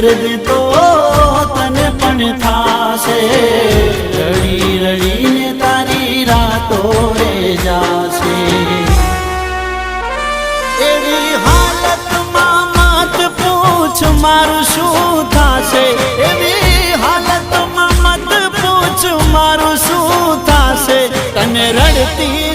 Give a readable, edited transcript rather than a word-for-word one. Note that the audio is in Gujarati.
દર્દ તો તને પણ થાશે રડી રડીને તારી રાતો રે જાશે એવી હાલતમાં મત પૂછ મારું શું થાશે એવી હાલતમાં મત પૂછ મારું શું થાશે તને રડતી